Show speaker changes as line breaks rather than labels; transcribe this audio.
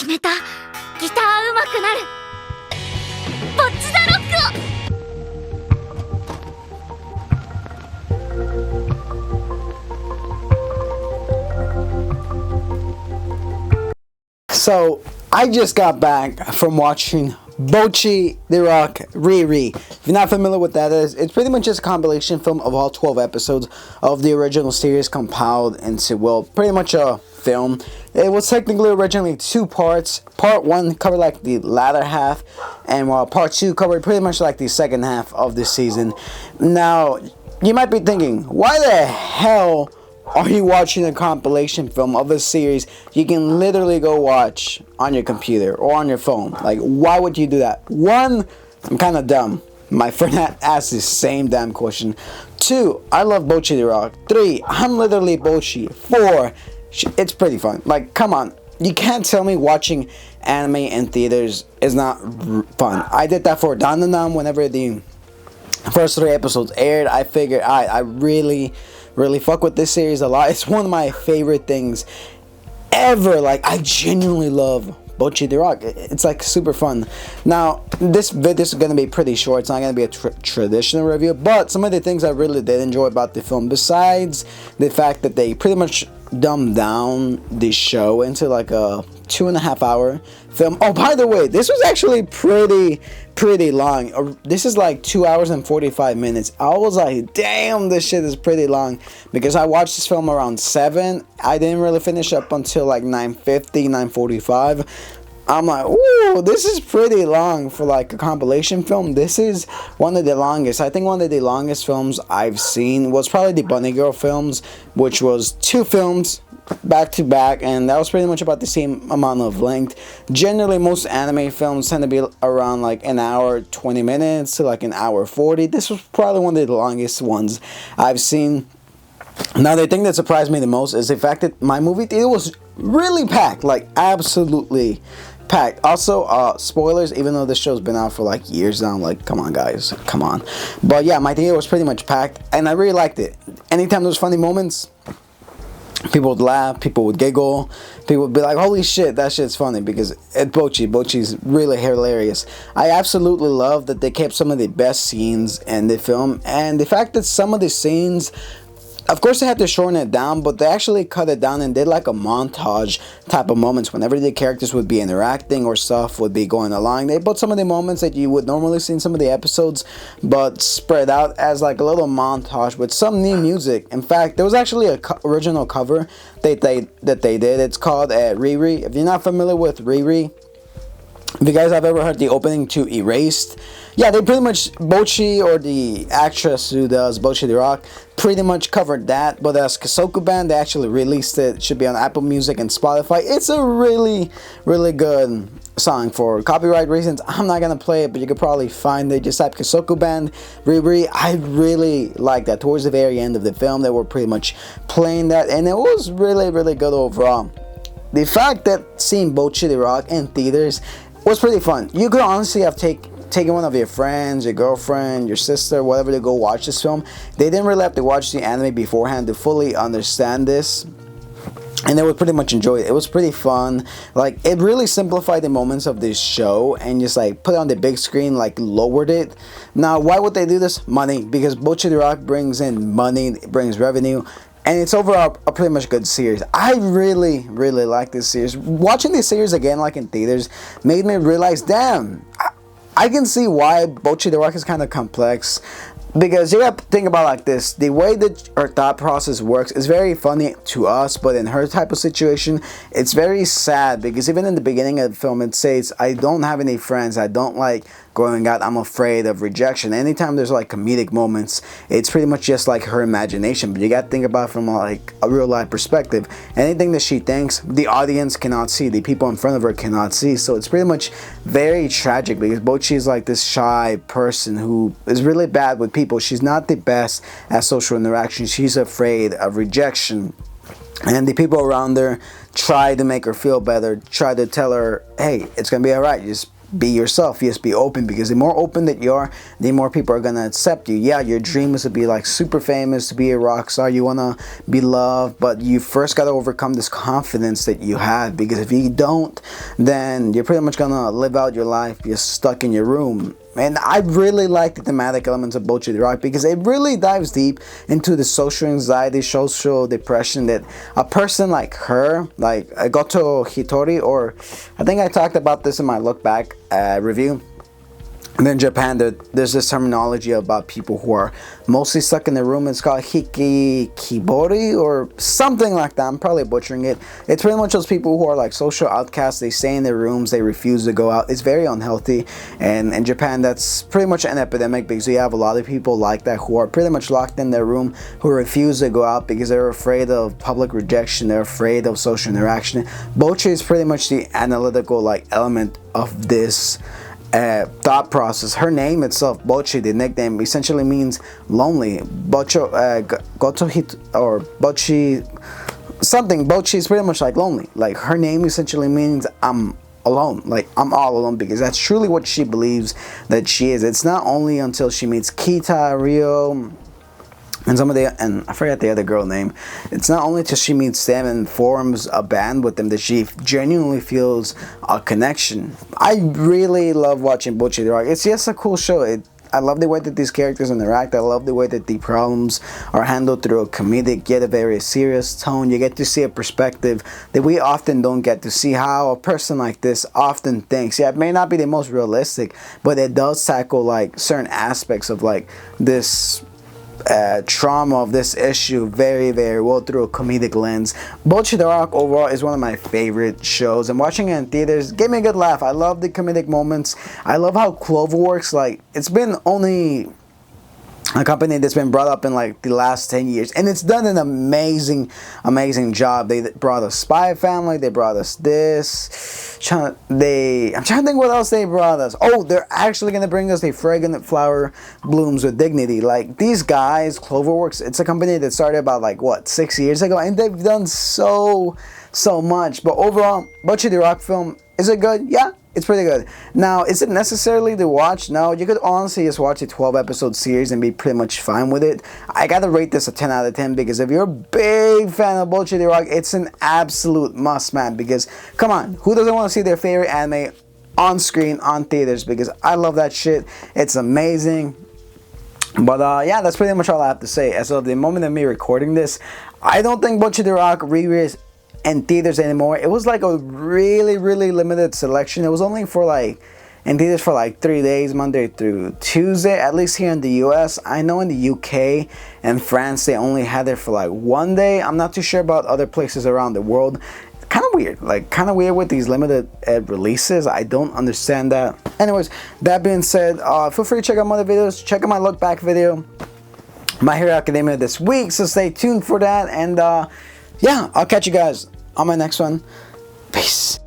決めた。ギター上手くなる。ボッチ・ザ・ロックを。
So, I just got back from watching Bocchi RE. If you're not familiar with that is, it's pretty much just a compilation film of all 12 episodes of the original series compiled into, well, pretty much a film. It was technically originally 2 parts. Part 1 covered like the latter half, and while part 2 covered pretty much like the second half of the season. Now, you might be thinking, why the hell are you watching a compilation film of a series you can literally go watch on your computer or on your phone? Like, why would you do that? 1, I'm kind of dumb. My friend asked the same damn question. 2, I love Bocchi RE. 3, I'm literally Bocchi. 4, it's pretty fun. Like, come on. You can't tell me watching anime in theaters is not fun. I did that for Dandadan whenever the first 3 episodes aired. I figured I really fuck with this series a lot. It's one of my favorite things ever. Like, I genuinely love Bocchi RE. It's like super fun. Now, this video is going to be pretty short. It's not going to be a traditional review, but some of the things I really did enjoy about the film, besides the fact that they pretty much dumbed down the show into like a 2.5 hour film. Oh, by the way, this was actually pretty long. This is like 2 hours and 45 minutes. I was like, damn, this shit is pretty long, because I watched this film around 7. I didn't really finish up until like 9:50, 9:45. I'm like, ooh, this is pretty long for like a compilation film. This is one of the longest. I think one of the longest films I've seen was probably the Bunny Girl films, which was 2 films back to back, and that was pretty much about the same amount of length. Generally, most anime films tend to be around like an hour 20 minutes to like an hour 40. This was probably one of the longest ones I've seen. Now, the thing that surprised me the most is the fact that my movie theater was really packed, like absolutely packed. Also, spoilers, even though this show's been out for like years now, like, come on guys, come on. But yeah, my theater was pretty much packed, and I really liked it. Anytime there was funny moments, people would laugh, people would giggle, people would be like, holy shit, that shit's funny, because it's Bocchi's really hilarious. I absolutely love that they kept some of the best scenes in the film, and the fact that some of the scenes, of course, they had to shorten it down, but they actually cut it down and did like a montage type of moments. Whenever the characters would be interacting or stuff would be going along, they put some of the moments that you would normally see in some of the episodes, but spread out as like a little montage with some new music. In fact, there was actually a original cover that they did. It's called RE. If you're not familiar with RE, if you guys have ever heard the opening to Erased, yeah, they pretty much, Bocchi, or the actress who does Bocchi RE, pretty much covered that, but as Kasoku Band, they actually released it. It should be on Apple Music and Spotify. It's a really good song. For copyright reasons, I'm not gonna play it, but you could probably find it. Just type Kasoku Band RE. I really like that. Towards the very end of the film, they were pretty much playing that, and it was really good overall. The fact that seeing Bocchi RE in theaters was pretty fun. You could honestly have taken one of your friends, your girlfriend, your sister, whatever, to go watch this film. They didn't really have to watch the anime beforehand to fully understand this, and they would pretty much enjoy it. It was pretty fun. Like, it really simplified the moments of this show and just like put it on the big screen, like lowered it. Now, why would they do this? Money, because Bocchi RE brings in money, it brings revenue, and it's overall a pretty much good series. I really like this series. Watching this series again, like in theaters, made me realize, damn, I can see why Bocchi RE is kind of complex. Because you gotta think about it like this: the way that her thought process works is very funny to us, but in her type of situation, it's very sad. Because even in the beginning of the film, it says, I don't have any friends, I don't like going out, I'm afraid of rejection. Anytime there's like comedic moments, it's pretty much just like her imagination. But you gotta think about it from like a real life perspective. Anything that she thinks, the audience cannot see, the people in front of her cannot see. So it's pretty much very tragic, because Bocchi is like this shy person who is really bad with people. She's not the best at social interaction. She's afraid of rejection, and the people around her try to make her feel better, try to tell her, hey, it's gonna be all right, just be yourself. Just be open, because the more open that you are, the more people are gonna accept you. Yeah, your dream is to be like super famous, to be a rock star, you wanna be loved, but you first gotta overcome this confidence that you have, because if you don't, then you're pretty much gonna live out your life just stuck in your room. And I really like the thematic elements of Bocchi RE, because it really dives deep into the social anxiety, social depression that a person like her, like Goto Hitori, or I think I talked about this in my look back review. And in Japan, there's this terminology about people who are mostly stuck in their room. It's called hikikibori or something like that. I'm probably butchering it. It's pretty much those people who are like social outcasts. They stay in their rooms. They refuse to go out. It's very unhealthy. And in Japan, that's pretty much an epidemic, because you have a lot of people like that who are pretty much locked in their room, who refuse to go out because they're afraid of public rejection. They're afraid of social interaction. Bocchi is pretty much the analytical like element of this thought process. Her name itself, Bocchi, the nickname, essentially means lonely. Bocchi something. Bocchi is pretty much like lonely. Like her name essentially means I'm alone. Like I'm all alone, because that's truly what she believes that she is. It's not only until she meets Kita, Rio, and and I forgot the other girl name. It's not only till she meets them and forms a band with them that she genuinely feels a connection. I really love watching Bocchi RE. It's just a cool show. I love the way that these characters interact. I love the way that the problems are handled through a comedic yet a very serious tone. You get to see a perspective that we often don't get to see, how a person like this often thinks. Yeah, it may not be the most realistic, but it does tackle like certain aspects of like this trauma of this issue very, very well through a comedic lens. Bocchi RE overall is one of my favorite shows, and watching it in theaters gave me a good laugh. I love the comedic moments. I love how Cloverworks, like, it's been only a company that's been brought up in like the last 10 years, and it's done an amazing job. They brought us Spy Family, they brought us this, I'm trying to think what else they brought us. Oh, they're actually going to bring us the Fragrant Flower Blooms with Dignity. Like, these guys, Cloverworks, it's a company that started about like what, 6 years ago, and they've done so much. But overall, Bocchi RE film, is it good? Yeah, it's pretty good. Now, is it necessarily to watch? No, you could honestly just watch a 12-episode series and be pretty much fine with it. I gotta rate this a 10 out of 10, because if you're a big fan of Bocchi RE, it's an absolute must, man. Because, come on, who doesn't want to see their favorite anime on screen, on theaters? Because I love that shit. It's amazing. But yeah, that's pretty much all I have to say. As of the moment of me recording this, I don't think Bocchi RE is in theaters anymore. It was like a really limited selection. It was only for like in theaters for like 3 days, Monday through Tuesday, at least here in the US. I know in the UK and France they only had it for like 1 day. I'm not too sure about other places around the world. Kind of weird, like kind of weird with these limited releases. I don't understand that. Anyways, that being said, feel free to check out my other videos. Check out my look back video, My Hero Academia this week, so stay tuned for that. And yeah, I'll catch you guys on my next one. Peace.